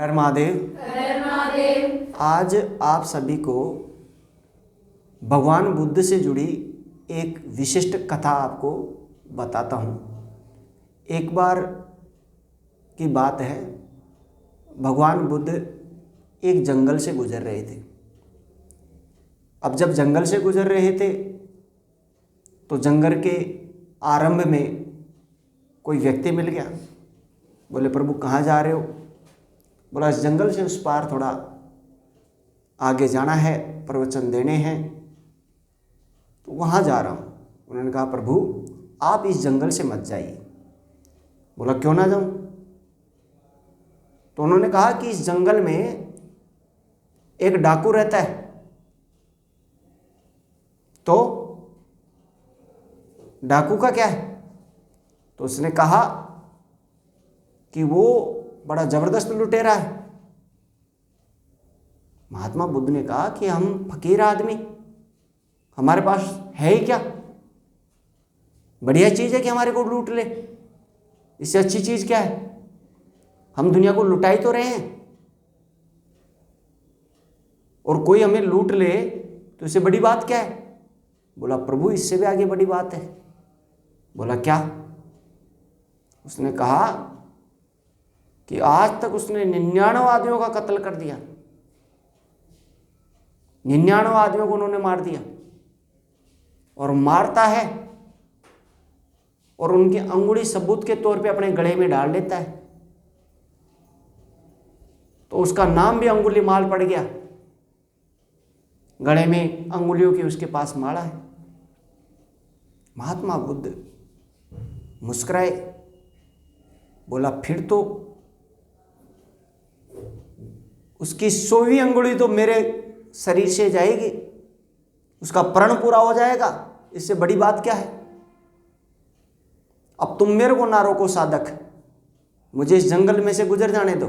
हर महादेव। हर महादेव। आज आप सभी को भगवान बुद्ध से जुड़ी एक विशिष्ट कथा आपको बताता हूँ। एक बार की बात है, भगवान बुद्ध एक जंगल से गुजर रहे थे। अब जब जंगल से गुजर रहे थे तो जंगल के आरंभ में कोई व्यक्ति मिल गया। बोले, प्रभु कहाँ जा रहे हो? बोला, इस जंगल से उस पार थोड़ा आगे जाना है, प्रवचन देने हैं, तो वहाँ जा रहा हूँ। उन्होंने कहा, प्रभु आप इस जंगल से मत जाइए। बोला, क्यों ना जाऊँ? तो उन्होंने कहा कि इस जंगल में एक डाकू रहता है। तो डाकू का क्या है? तो उसने कहा कि वो बड़ा जबरदस्त लुटेरा है। महात्मा बुद्ध ने कहा कि हम फकीर आदमी, हमारे पास है ही क्या? बढ़िया चीज है कि हमारे को लूट ले, इससे अच्छी चीज क्या है? हम दुनिया को लुटा ही तो रहे हैं, और कोई हमें लूट ले तो इससे बड़ी बात क्या है? बोला, प्रभु इससे भी आगे बड़ी बात है। बोला, क्या? उसने कहा कि आज तक उसने 99 आदमियों का कत्ल कर दिया। 99 आदमियों को उन्होंने मार दिया, और मारता है और उनकी अंगुली सबूत के तौर पे अपने गले में डाल लेता है। तो उसका नाम भी अंगुली माल पड़ गया। गले में अंगुलियों की उसके पास माला है। महात्मा बुद्ध मुस्कुराए। बोला, फिर तो उसकी 100वीं अंगुली तो मेरे शरीर से जाएगी, उसका प्रण पूरा हो जाएगा, इससे बड़ी बात क्या है? अब तुम मेरे को ना रोको साधक, मुझे इस जंगल में से गुजर जाने दो,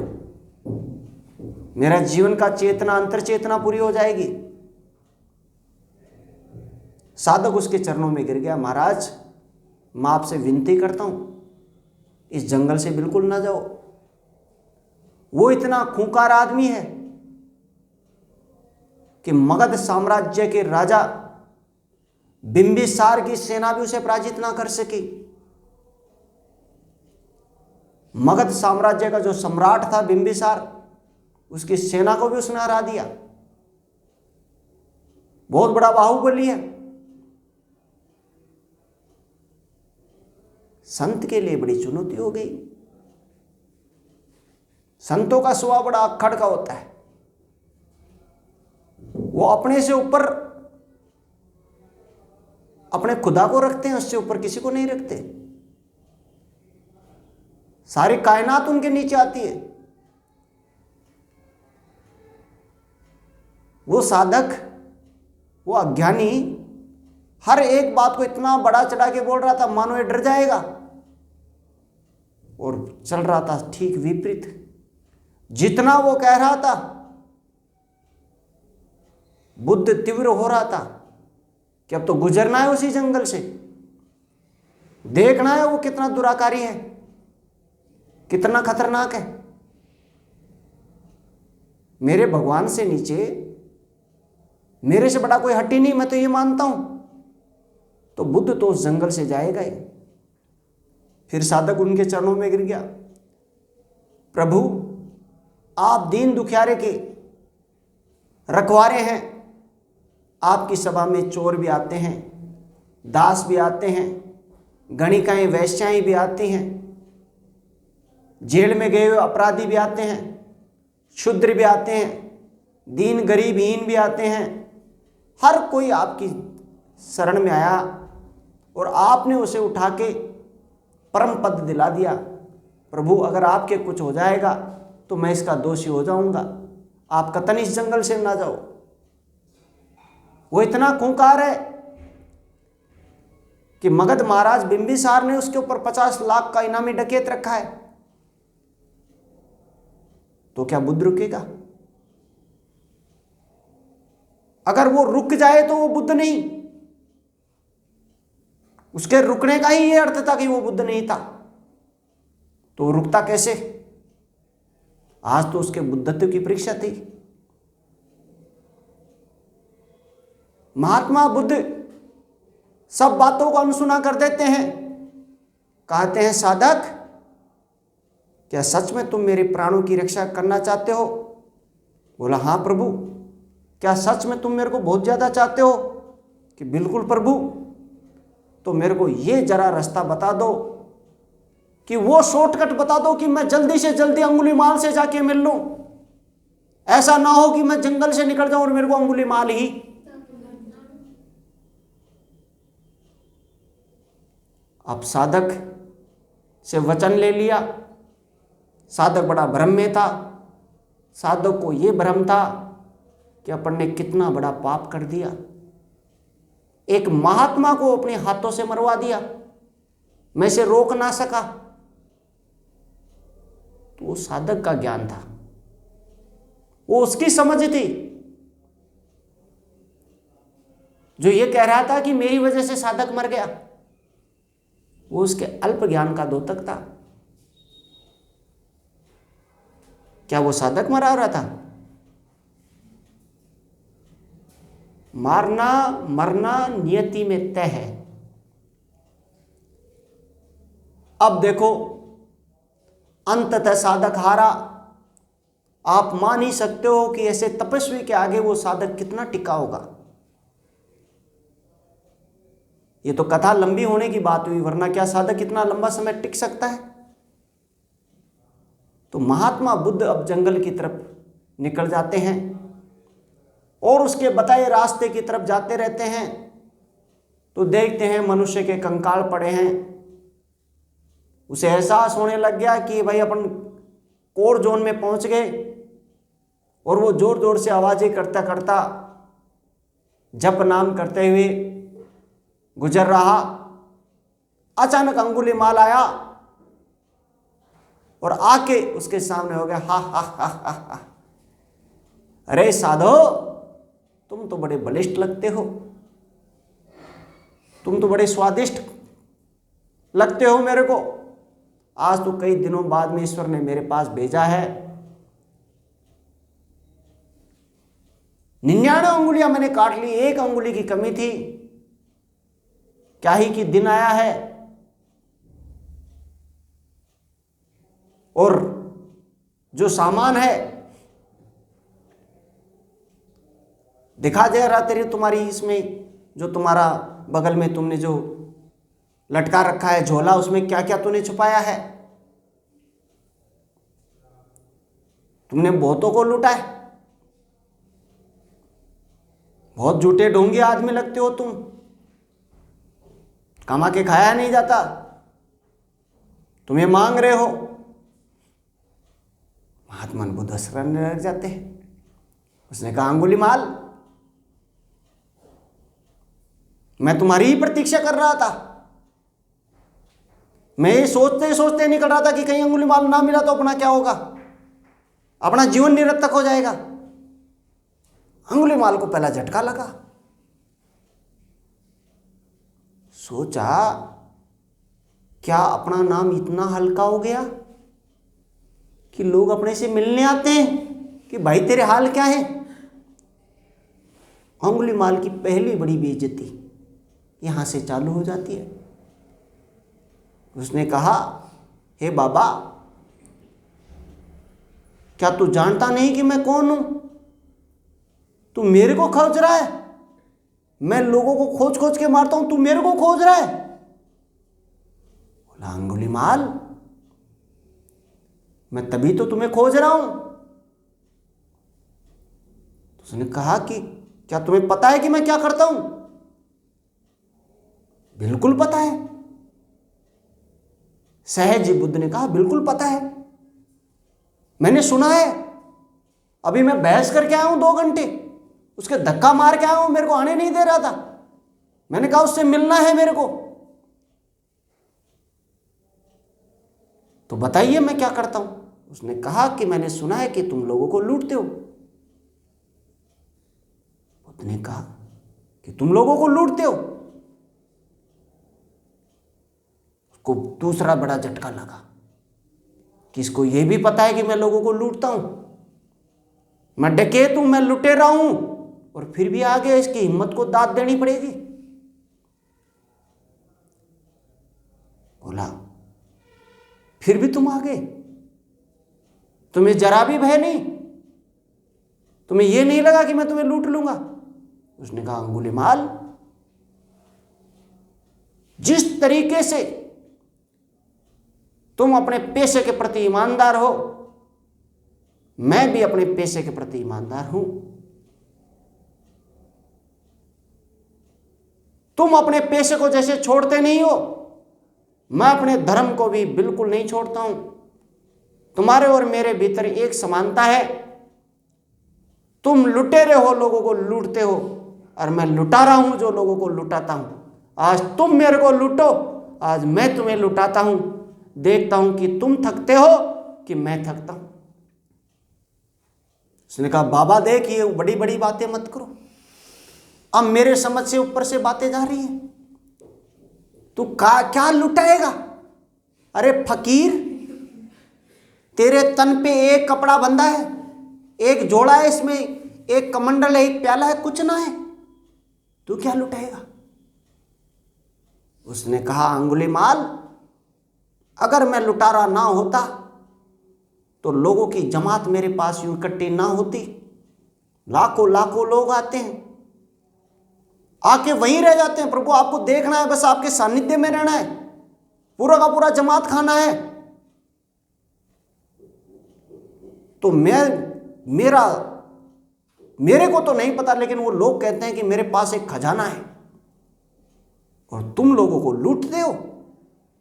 मेरा जीवन का चेतना अंतर चेतना पूरी हो जाएगी। साधक उसके चरणों में गिर गया। महाराज, मैं आपसे विनती करता हूं, इस जंगल से बिल्कुल ना जाओ। वो इतना खूंखार आदमी है कि मगध साम्राज्य के राजा बिंबिसार की सेना भी उसे पराजित ना कर सकी। मगध साम्राज्य का जो सम्राट था बिंबिसार, उसकी सेना को भी उसने हरा दिया। बहुत बड़ा बाहुबली है। संत के लिए बड़ी चुनौती हो गई। संतों का स्वभाव बड़ा अक्खड़ का होता है। वो अपने से ऊपर अपने खुदा को रखते हैं, उससे ऊपर किसी को नहीं रखते। सारी कायनात उनके नीचे आती है। वो साधक, वो अज्ञानी हर एक बात को इतना बड़ा चढ़ा के बोल रहा था, मानो ये डर जाएगा, और चल रहा था ठीक विपरीत। जितना वो कह रहा था, बुद्ध तीव्र हो रहा था कि अब तो गुजरना है उसी जंगल से, देखना है वो कितना दुराकारी है, कितना खतरनाक है। मेरे भगवान से नीचे मेरे से बड़ा कोई हट ही नहीं, मैं तो ये मानता हूं। तो बुद्ध तो उस जंगल से जाएगा ही। फिर साधक उनके चरणों में गिर गया। प्रभु, आप दीन दुखियारे के रखवारे हैं। आपकी सभा में चोर भी आते हैं, दास भी आते हैं, गणिकाएं वैश्याएं भी आती हैं, जेल में गए हुए अपराधी भी आते हैं, शूद्र भी आते हैं, दीन गरीब हीन भी आते हैं। हर कोई आपकी शरण में आया और आपने उसे उठा के परम पद दिला दिया। प्रभु, अगर आपके कुछ हो जाएगा तो मैं इसका दोषी हो जाऊंगा। आप कतन इस जंगल से ना जाओ। वो इतना खूंखार है कि मगध महाराज बिंबिसार ने उसके ऊपर 50 लाख का इनामी डकैत रखा है। तो क्या बुद्ध रुकेगा? अगर वो रुक जाए तो वो बुद्ध नहीं। उसके रुकने का ही ये अर्थ था कि वो बुद्ध नहीं था। तो रुकता कैसे? आज तो उसके बुद्धत्व की परीक्षा थी। महात्मा बुद्ध सब बातों को अनसुना कर देते हैं। कहते हैं, साधक, क्या सच में तुम मेरे प्राणों की रक्षा करना चाहते हो? बोला, हाँ प्रभु। क्या सच में तुम मेरे को बहुत ज्यादा चाहते हो? कि बिल्कुल प्रभु। तो मेरे को ये जरा रास्ता बता दो, कि वो शॉर्टकट बता दो कि मैं जल्दी से जल्दी अंगुलीमाल से जाके मिल लूं। ऐसा ना हो कि मैं जंगल से निकल जाऊं और मेरे को अंगुलीमाल ही। अब साधक से वचन ले लिया। साधक बड़ा भ्रम में था। साधक को यह भ्रम था कि अपन ने कितना बड़ा पाप कर दिया। एक महात्मा को अपने हाथों से मरवा दिया, मैं इसे रोक ना सका। तो वो साधक का ज्ञान था, वो उसकी समझ थी। जो ये कह रहा था कि मेरी वजह से साधक मर गया, वो उसके अल्प ज्ञान का द्योतक था। क्या वो साधक मरा रहा था? मारना मरना नियति में तय है। अब देखो, अंततः साधक हारा। आप मान ही सकते हो कि ऐसे तपस्वी के आगे वो साधक कितना टिका होगा। ये तो कथा लंबी होने की बात हुई, वरना क्या साधक इतना लंबा समय टिक सकता है? तो महात्मा बुद्ध अब जंगल की तरफ निकल जाते हैं और उसके बताए रास्ते की तरफ जाते रहते हैं। तो देखते हैं मनुष्य के कंकाल पड़े हैं। उसे एहसास होने लग गया कि भाई अपन कोर जोन में पहुंच गए। और वो जोर जोर से आवाजें करता करता, जप नाम करते हुए गुजर रहा। अचानक अंगुलीमाल आया और आके उसके सामने हो गया। हा हा हा हा हा, अरे साधो, तुम तो बड़े बलिष्ठ लगते हो, तुम तो बड़े स्वादिष्ट लगते हो मेरे को। आज तो कई दिनों बाद में ईश्वर ने मेरे पास भेजा है। 99 अंगुलियां मैंने काट ली, एक अंगुली की कमी थी। क्या ही कि दिन आया है। और जो सामान है दिखा दे रहा तेरी तुम्हारी इसमें, जो तुम्हारा बगल में तुमने जो लटका रखा है झोला, उसमें क्या क्या तूने छुपाया है। तुमने बहुतों को लूटा है, बहुत झूठे ढोंगी आदमी लगते हो तुम। कमा के खाया नहीं जाता, तुम्हें मांग रहे हो। महात्मा बुद्ध हंसने लग जाते हैं। उसने कहा, अंगुलीमाल, मैं तुम्हारी ही प्रतीक्षा कर रहा था। मैं ये सोचते सोचते निकल रहा था कि कहीं अंगुलीमाल ना मिला तो अपना क्या होगा, अपना जीवन निरर्थक हो जाएगा। अंगुलीमाल को पहला झटका लगा। सोचा, क्या अपना नाम इतना हल्का हो गया कि लोग अपने से मिलने आते हैं कि भाई तेरे हाल क्या है। अंगुलीमाल की पहली बड़ी बेइज्जती यहां से चालू हो जाती है। उसने कहा, हे बाबा, क्या तू जानता नहीं कि मैं कौन हूं? तू मेरे को खोज रहा है? मैं लोगों को खोज खोज के मारता हूं, तू मेरे को खोज रहा है? बोला, अंगुलीमाल, मैं तभी तो तुम्हें खोज रहा हूं। तो उसने कहा कि क्या तुम्हें पता है कि मैं क्या करता हूं? बिल्कुल पता है। सहज बुद्ध ने कहा, बिल्कुल पता है, मैंने सुना है। अभी मैं बहस करके आया हूं 2 घंटे, उसके धक्का मार के आया हूं, मेरे को आने नहीं दे रहा था। मैंने कहा उससे मिलना है मेरे को, तो बताइए मैं क्या करता हूं। उसने कहा कि मैंने सुना है कि तुम लोगों को लूटते हो। बुद्ध ने कहा कि तुम लोगों को लूटते हो। उसको दूसरा बड़ा झटका लगा। कि इसको ये भी पता है कि मैं लोगों को लूटता हूं, मैं डकैत हूं, मैं लुटेरा हूं, और फिर भी आगे इसकी हिम्मत को दाद देनी पड़ेगी। बोला फिर भी तुम आगे, तुम्हें जरा भी भय नहीं, तुम्हें यह नहीं लगा कि मैं तुम्हें लूट लूंगा? उसने कहा अंगुलीमाल, जिस तरीके से तुम अपने पेशे के प्रति ईमानदार हो, मैं भी अपने पेशे के प्रति ईमानदार हूं। तुम अपने पेशे को जैसे छोड़ते नहीं हो, मैं अपने धर्म को भी बिल्कुल नहीं छोड़ता हूं। तुम्हारे और मेरे भीतर एक समानता है, तुम लुटेरे हो, लोगों को लूटते हो, और मैं लुटारा हूं जो लोगों को लुटाता हूं। आज तुम मेरे को लूटो, आज मैं तुम्हें लुटाता हूं, देखता हूं कि तुम थकते हो कि मैं थकता हूं। उसने कहा बाबा देख, ये बड़ी बड़ी बातें मत करो, अब मेरे समझ से ऊपर से बातें जा रही हैं। तू क्या लुटाएगा? अरे फकीर, तेरे तन पे एक कपड़ा बंधा है, एक जोड़ा है, इसमें एक कमंडल है, एक प्याला है, कुछ ना है, तू क्या लुटाएगा? उसने कहा अंगुलीमाल, अगर मैं लुटारा ना होता तो लोगों की जमात मेरे पास यूं इकट्ठी ना होती। लाखों लाखों लोग आते हैं, आके वहीं रह जाते हैं। प्रभु आपको देखना है, बस आपके सानिध्य में रहना है, पूरा का पूरा जमात खाना है। तो मेरे को तो नहीं पता, लेकिन वो लोग कहते हैं कि मेरे पास एक खजाना है और तुम लोगों को लूटते हो,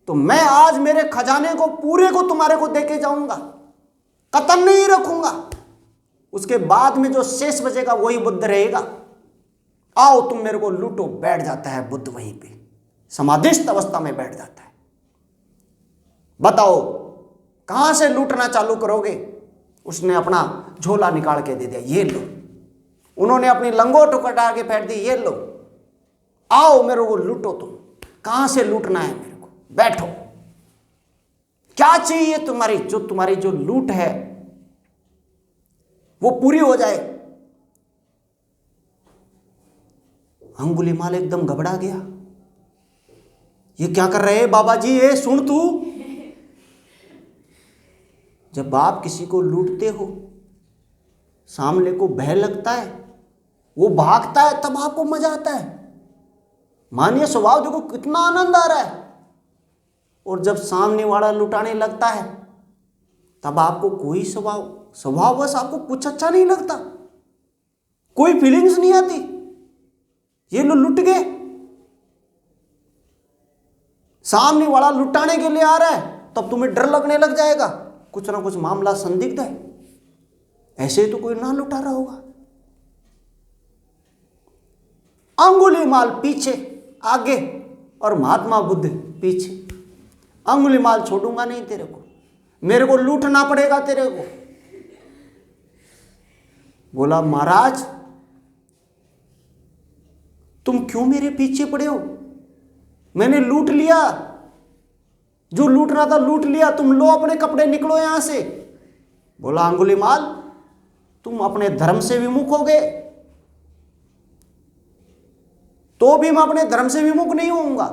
तो मैं आज मेरे खजाने को पूरे को तुम्हारे को देके जाऊंगा, कतन नहीं रखूंगा। उसके बाद में जो शेष बचेगा वही बुद्ध रहेगा। आओ तुम मेरे को लूटो। बैठ जाता है बुद्ध, वहीं पे समाधिस्थ अवस्था में बैठ जाता है। बताओ कहां से लूटना चालू करोगे? उसने अपना झोला निकाल के दे दिया, ये लो। उन्होंने अपनी लंगोट कटा के फेंक दी, ये लो, आओ मेरे को लूटो। तुम कहां से लूटना है मेरे को? बैठो, क्या चाहिए तुम्हारी जो लूट है वो पूरी हो जाए। अंगुलीमाल एकदम घबरा गया, ये क्या कर रहे हैं बाबा जी? ये सुन तू, जब आप किसी को लूटते हो, सामने को भय लगता है, वो भागता है, तब आपको मजा आता है। मानिए स्वभाव देखो कितना आनंद आ रहा है। और जब सामने वाला लुटाने लगता है, तब आपको कोई स्वभाव बस आपको कुछ अच्छा नहीं लगता, कोई फीलिंग्स नहीं आती। ये लोग लुट गए, सामने वाला लुटाने के लिए आ रहा है, तब तुम्हें डर लगने लग जाएगा, कुछ ना कुछ मामला संदिग्ध है, ऐसे तो कोई ना लुटा रहा होगा। अंगुलीमाल पीछे, आगे, और महात्मा बुद्ध पीछे। अंगुलीमाल छोड़ूंगा नहीं तेरे को, मेरे को लूटना पड़ेगा तेरे को। बोला महाराज तुम क्यों मेरे पीछे पड़े हो? मैंने लूट लिया, जो लूटना था लूट लिया, तुम लो अपने कपड़े, निकलो यहां से। बोला अंगुलीमाल तुम अपने धर्म से विमुख हो गए, तो भी मैं अपने धर्म से विमुख नहीं होऊंगा,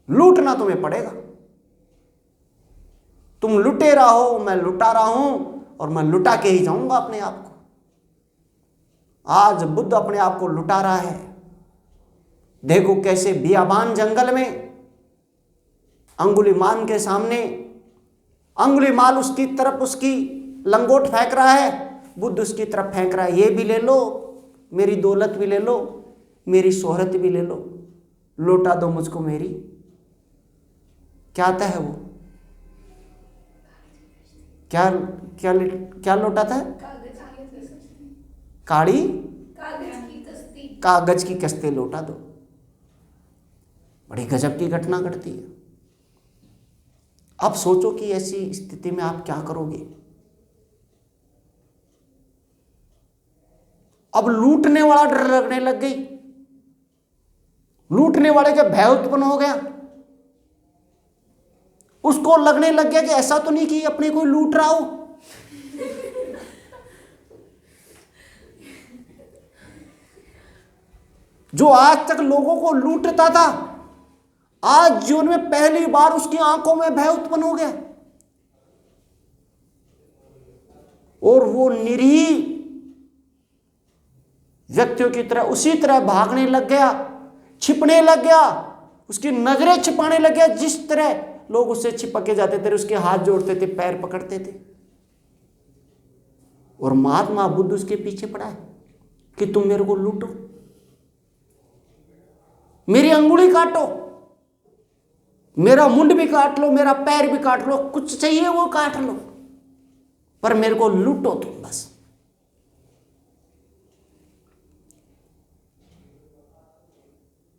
लूटना तुम्हें पड़ेगा। तुम लुटेरा हो, मैं लुटा रहा हूं, और मैं लुटा के ही जाऊंगा अपने आप को। आज बुद्ध अपने आप को लुटा रहा है। देखो कैसे बियाबान जंगल में अंगुलीमाल के सामने, अंगुलीमाल उसकी तरफ उसकी लंगोट फेंक रहा है, बुद्ध उसकी तरफ फेंक रहा है, ये भी ले लो, मेरी दौलत भी ले लो, मेरी शोहरत भी ले लो, लौटा दो मुझको मेरी। क्या आता है वो? क्या क्या क्या लौटाता है? काड़ी कागज की कश्ती लौटा दो। बड़ी गजब की घटना घटती है। अब सोचो कि ऐसी स्थिति में आप क्या करोगे। अब लूटने वाला डर लगने लग गई, लूटने वाले का भय उत्पन्न हो गया। उसको लगने लग गया कि ऐसा तो नहीं कि अपने कोई लूट रहा हो। जो आज तक लोगों को लूटता था, आज जीवन में पहली बार उसकी आंखों में भय उत्पन्न हो गया और वो निरीह व्यक्तियों की तरह उसी तरह भागने लग गया, छिपने लग गया, उसकी नजरें छिपाने लग गया। जिस तरह लोग उससे चिपक के जाते थे, उसके हाथ जोड़ते थे, पैर पकड़ते थे, और महात्मा बुद्ध उसके पीछे पड़ा है कि तुम मेरे को लूटो, मेरी अंगुली काटो, मेरा मुंड भी काट लो, मेरा पैर भी काट लो, कुछ चाहिए वो काट लो, पर मेरे को लूटो तुम बस।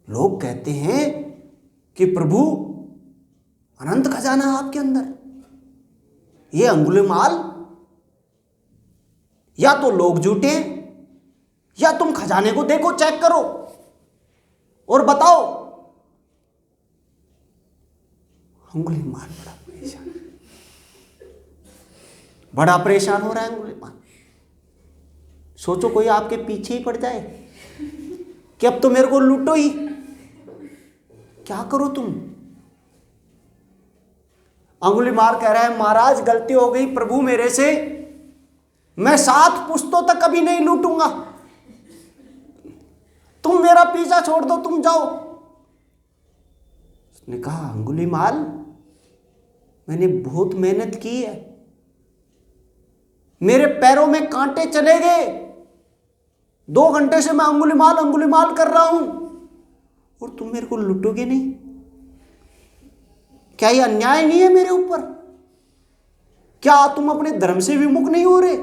लोग कहते हैं कि प्रभु अनंत खजाना आपके अंदर, ये अंगुलीमाल या तो लोग झूठे या तुम खजाने को देखो, चेक करो और बताओ। अंगुलीमाल बड़ा परेशान हो रहा है। अंगुलीमाल सोचो कोई आपके पीछे ही पड़ जाए कि अब तो मेरे को लूटो ही, क्या करो तुम। अंगुलीमाल कह रहा है महाराज गलती हो गई प्रभु मेरे से, मैं 7 पुश्तों तक कभी नहीं लूटूंगा, तुम मेरा पीछा छोड़ दो, तुम जाओ। उसने कहा अंगुलीमाल मैंने बहुत मेहनत की है, मेरे पैरों में कांटे चले गए, 2 घंटे से मैं अंगुलीमाल अंगुलीमाल कर रहा हूं और तुम मेरे को लूटोगे नहीं? क्या ये अन्याय नहीं है मेरे ऊपर? क्या तुम अपने धर्म से विमुख नहीं हो रहे?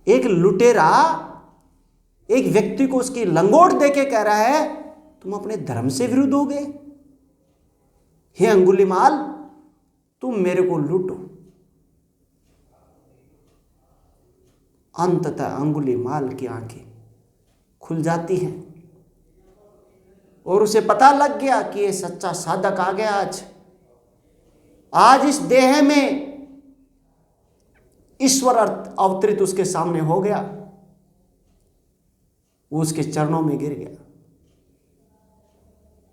एक लुटेरा एक व्यक्ति को उसकी लंगोट देके कह रहा है तुम अपने धर्म से विरुद्ध हो गए। हे अंगुलीमाल तुम मेरे को लूटो। अंततः अंगुलीमाल की आंखें खुल जाती हैं और उसे पता लग गया कि ये सच्चा साधक आ गया। आज इस देह में ईश्वर अवतरित उसके सामने हो गया। वो उसके चरणों में गिर गया।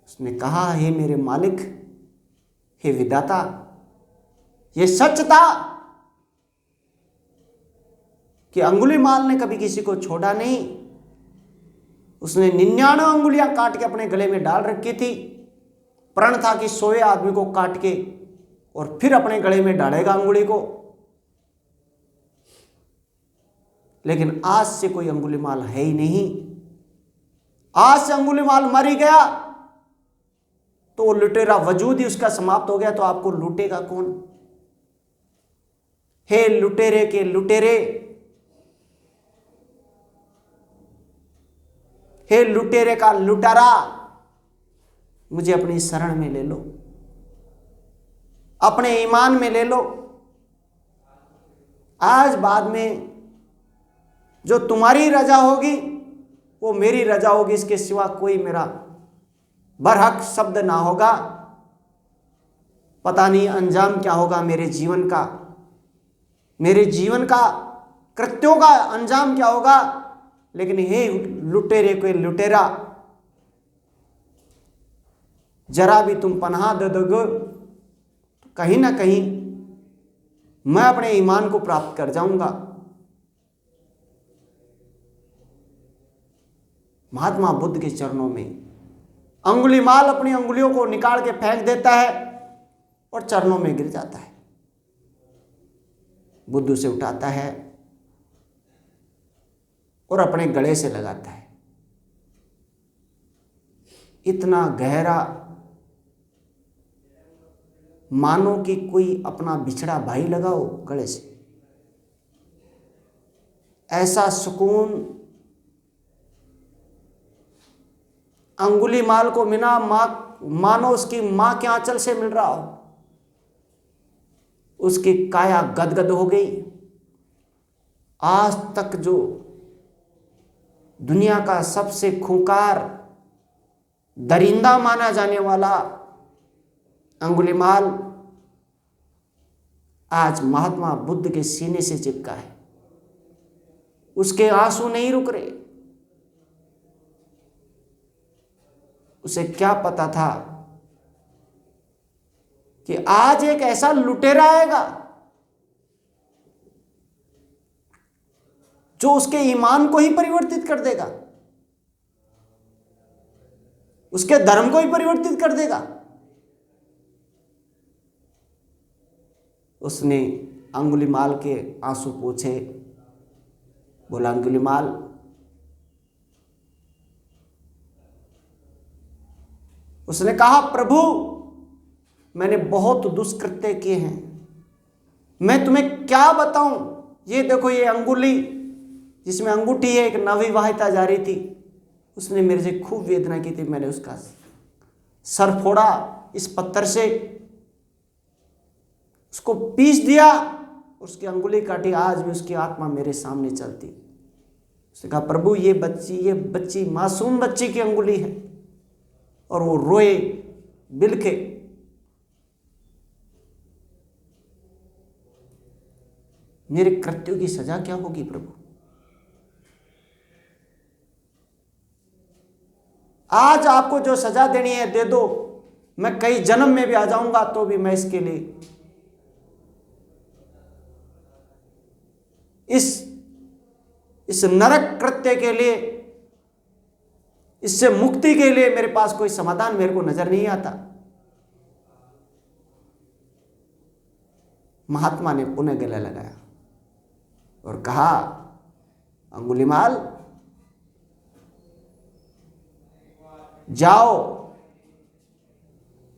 उसने कहा हे मेरे मालिक, हे विधाता, ये सच था कि अंगुलीमाल ने कभी किसी को छोड़ा नहीं। उसने 99 अंगुलियां काट के अपने गले में डाल रखी थी। प्रण था कि 100वें आदमी को काट के और फिर अपने गले में डालेगा अंगुली को। लेकिन आज से कोई अंगुलीमाल है ही नहीं। आज से अंगुलीमाल मर ही गया तो वो लुटेरा वजूद ही उसका समाप्त हो गया। तो आपको लूटेगा कौन? हे लुटेरे के लुटेरे, हे लुटेरे का लुटारा, मुझे अपनी शरण में ले लो, अपने ईमान में ले लो। आज बाद में जो तुम्हारी रजा होगी वो मेरी रजा होगी, इसके सिवा कोई मेरा बरहक शब्द ना होगा। पता नहीं अंजाम क्या होगा मेरे जीवन का, मेरे जीवन का कृत्यों का अंजाम क्या होगा। लेकिन हे लुटेरे के लुटेरा, जरा भी तुम पनाह दे दोगे तो कहीं ना कहीं मैं अपने ईमान को प्राप्त कर जाऊंगा। महात्मा बुद्ध के चरणों में अंगुलीमाल अपनी अंगुलियों को निकाल के फेंक देता है और चरणों में गिर जाता है। बुद्ध उसे उठाता है और अपने गले से लगाता है। इतना गहरा, मानो कि कोई अपना बिछड़ा भाई लगाओ गले से। ऐसा सुकून अंगुलीमाल को मिला मानो उसकी मां के आंचल से मिल रहा हो। उसकी काया गदगद हो गई। आज तक जो दुनिया का सबसे खूंखार दरिंदा माना जाने वाला अंगुलीमाल आज महात्मा बुद्ध के सीने से चिपका है, उसके आंसू नहीं रुक रहे। उसे क्या पता था कि आज एक ऐसा लुटेरा आएगा जो उसके ईमान को ही परिवर्तित कर देगा, उसके धर्म को ही परिवर्तित कर देगा। उसने अंगुलीमाल के आंसू पोंछे, बोला अंगुलीमाल, उसने कहा प्रभु मैंने बहुत दुष्कृत्य किए हैं, मैं तुम्हें क्या बताऊं। ये देखो, ये अंगुली जिसमें अंगूठी है, एक नवविवाहिता जा रही थी, उसने मेरे से खूब वेदना की थी। मैंने उसका सर फोड़ा इस पत्थर से, उसको पीस दिया, उसकी अंगुली काटी, आज भी उसकी आत्मा मेरे सामने चलती। उसने कहा प्रभु ये बच्ची मासूम बच्ची की अंगुली है। और वो रोए बिलखे। मेरे कृत्यों की सजा क्या होगी प्रभु? आज आपको जो सजा देनी है दे दो, मैं कई जन्म में भी आ जाऊंगा तो भी मैं इसके लिए इस नरक कृत्य के लिए, इससे मुक्ति के लिए मेरे पास कोई समाधान मेरे को नजर नहीं आता। महात्मा ने पुनः गले लगाया और कहा अंगुलीमाल जाओ,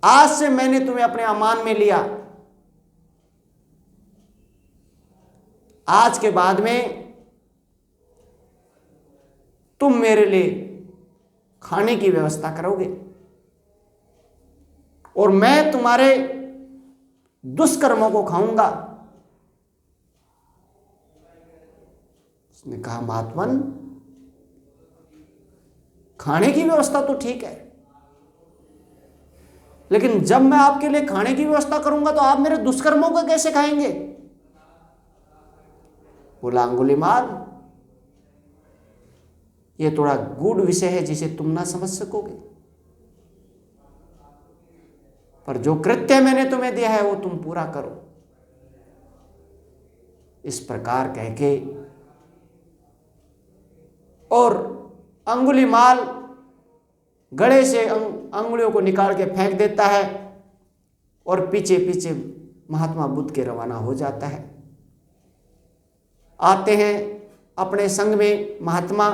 आज से मैंने तुम्हें अपने अमान में लिया। आज के बाद में तुम मेरे लिए खाने की व्यवस्था करोगे और मैं तुम्हारे दुष्कर्मों को खाऊंगा। उसने कहा महात्मन, खाने की व्यवस्था तो ठीक है, लेकिन जब मैं आपके लिए खाने की व्यवस्था करूंगा तो आप मेरे दुष्कर्मों को कैसे खाएंगे? बोला अंगुलीमाल, यह थोड़ा गूढ़ विषय है जिसे तुम ना समझ सकोगे, पर जो कृत्य मैंने तुम्हें दिया है वो तुम पूरा करो। इस प्रकार कह के और अंगुलीमाल गले से अंगुलियों को निकाल के फेंक देता है और पीछे पीछे महात्मा बुद्ध के रवाना हो जाता है। आते हैं अपने संग में महात्मा,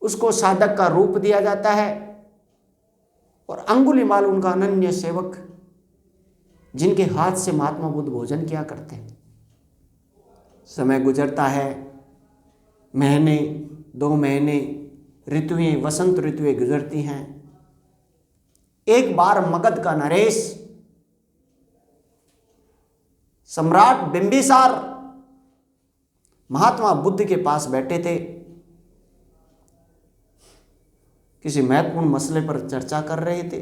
उसको साधक का रूप दिया जाता है और अंगुलीमाल उनका अनन्य सेवक, जिनके हाथ से महात्मा बुद्ध भोजन किया करते हैं। समय गुजरता है, महीने 2 महीने, ऋतुएं, वसंत ऋतुएं गुजरती हैं। एक बार मगध का नरेश सम्राट बिंबिसार महात्मा बुद्ध के पास बैठे थे, किसी महत्वपूर्ण मसले पर चर्चा कर रहे थे।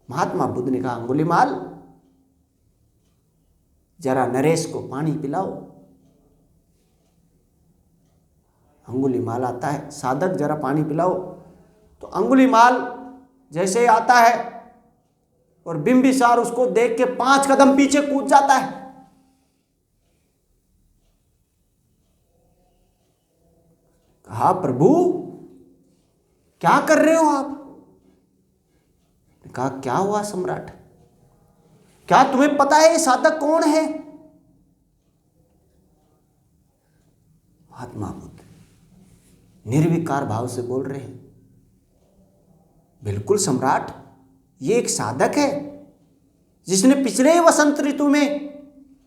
महात्मा बुद्ध ने कहा अंगुलीमाल, जरा नरेश को पानी पिलाओ। अंगुलीमाल आता है, साधक जरा पानी पिलाओ। तो अंगुलीमाल जैसे ही आता है और बिंबिसार उसको देख के 5 कदम पीछे कूद जाता है। कहा प्रभु क्या कर रहे हो आप? कहा क्या हुआ सम्राट, क्या तुम्हें पता है ये साधक कौन है? महात्मा बुद्ध निर्विकार भाव से बोल रहे हैं, बिल्कुल सम्राट, ये एक साधक है जिसने पिछले ही वसंत ऋतु में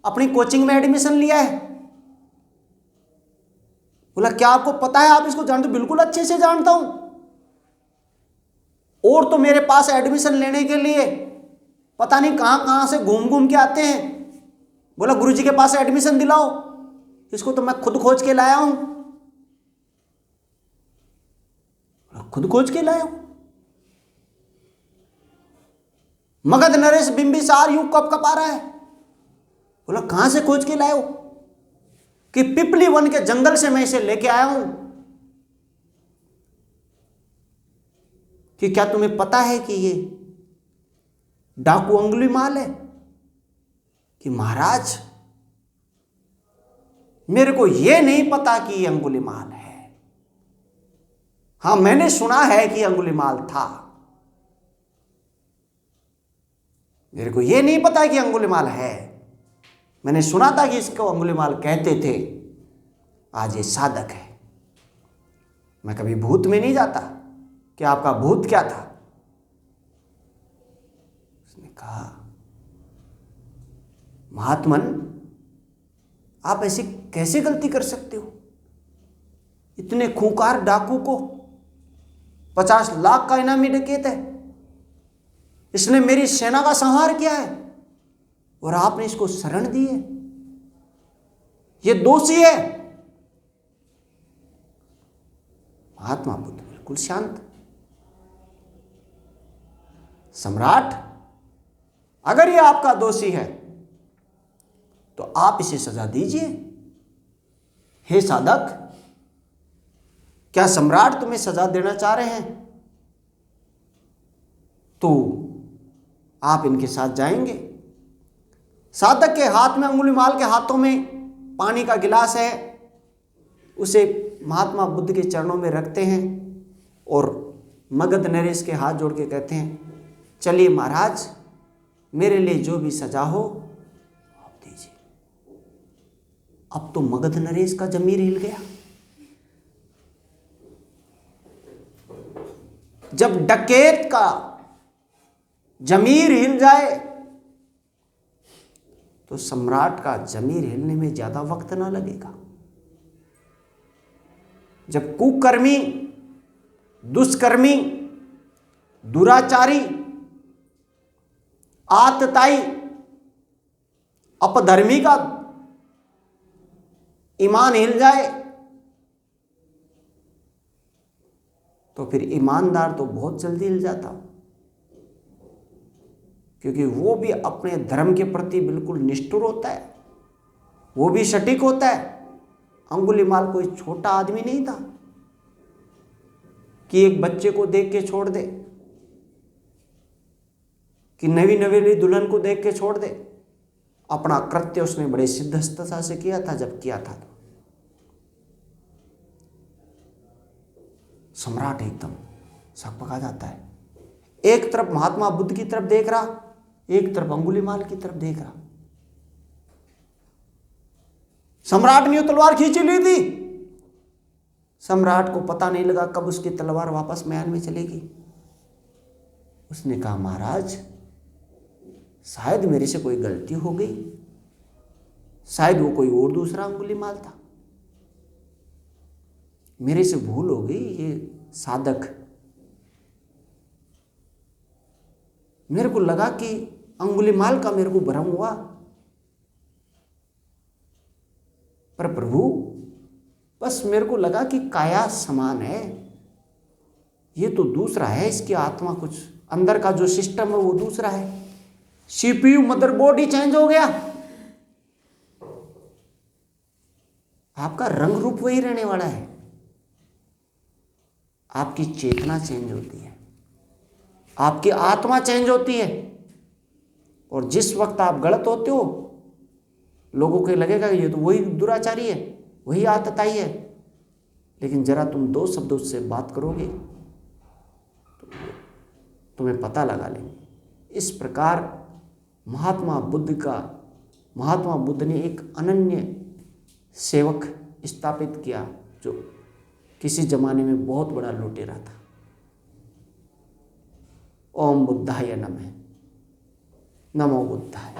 अपनी कोचिंग में एडमिशन लिया है। बोला क्या आपको पता है? आप इसको जानते हो? बिल्कुल अच्छे से जानता हूं, और तो मेरे पास एडमिशन लेने के लिए पता नहीं कहां कहां से घूम घूम के आते हैं। बोला गुरुजी के पास एडमिशन दिलाओ, इसको तो मैं खुद खोज के लाया हूं। खुद खोज के लाए हो? मगध नरेश बिंबिसार यूं कप कपा रहा है। बोला कहां से खोज के लाए हो? कि पिपली वन के जंगल से मैं इसे लेके आया हूं। कि क्या तुम्हें पता है कि ये डाकू अंगुलीमाल है? कि महाराज मेरे को यह नहीं पता कि ये अंगुलीमाल है। हां, मैंने सुना है कि अंगुलीमाल था, मेरे को यह नहीं पता कि अंगुलीमाल है। मैंने सुना था कि इसको अंगुलीमाल कहते थे, आज ये साधक है। मैं कभी भूत में नहीं जाता कि आपका भूत क्या था। उसने कहा महात्मन, आप ऐसी कैसे गलती कर सकते हो? इतने खूंखार डाकू को 50 लाख का इनामी डकैत है, इसने मेरी सेना का संहार किया है और आपने इसको शरण दी है। ये दोषी है। महात्मा बुद्ध बिल्कुल शांत। सम्राट, अगर ये आपका दोषी है तो आप इसे सजा दीजिए। हे साधक, क्या सम्राट तुम्हें सजा देना चाह रहे हैं तो आप इनके साथ जाएंगे। साधक के हाथ में, अंगुलीमाल के हाथों में पानी का गिलास है, उसे महात्मा बुद्ध के चरणों में रखते हैं और मगध नरेश के हाथ जोड़ के कहते हैं, चलिए महाराज, मेरे लिए जो भी सजा हो आप दीजिए। अब तो मगध नरेश का जमीर हिल गया। जब डकैत का जमीर हिल जाए तो सम्राट का जमीर हिलने में ज्यादा वक्त ना लगेगा। जब कुकर्मी, दुष्कर्मी, दुराचारी, आतताई, अपधर्मी का ईमान हिल जाए तो फिर ईमानदार तो बहुत जल्दी हिल जाता, क्योंकि वो भी अपने धर्म के प्रति बिल्कुल निष्ठुर होता है, वो भी सटीक होता है। अंगुलीमाल कोई छोटा आदमी नहीं था कि एक बच्चे को देख के छोड़ दे, कि नवी नवेली दुल्हन को देख के छोड़ दे। अपना कृत्य उसने बड़े सिद्धस्तता से किया था। जब किया था तो सम्राट एकदम सकपका जाता है। एक तरफ महात्मा बुद्ध की तरफ देख रहा, एक तरफ अंगुलीमाल की तरफ देख रहा। सम्राट ने तलवार खींची ली थी। सम्राट को पता नहीं लगा कब उसकी तलवार वापस महल में चलेगी। उसने कहा, महाराज, शायद मेरे से कोई गलती हो गई, शायद वो कोई और दूसरा अंगुलीमाल था, मेरे से भूल हो गई। ये साधक, मेरे को लगा कि अंगुलीमाल का मेरे को भ्रम हुआ, पर प्रभु बस मेरे को लगा कि काया समान है, ये तो दूसरा है, इसकी आत्मा कुछ अंदर का जो सिस्टम है वो दूसरा है। सीपीयू मदरबोर्ड ही चेंज हो गया, आपका रंग रूप वही रहने वाला है, आपकी चेतना चेंज होती है, आपकी आत्मा चेंज होती है। और जिस वक्त आप गलत होते हो, लोगों को लगेगा कि ये तो वही दुराचारी है, वही आतताई है, लेकिन जरा तुम 2 शब्दों से बात करोगे तो तुम्हें पता लगा लेंगे। इस प्रकार महात्मा बुद्ध ने एक अनन्य सेवक स्थापित किया जो किसी जमाने में बहुत बड़ा लुटेरा था। ओम बुद्धाय नमः। नमो बुद्धाय।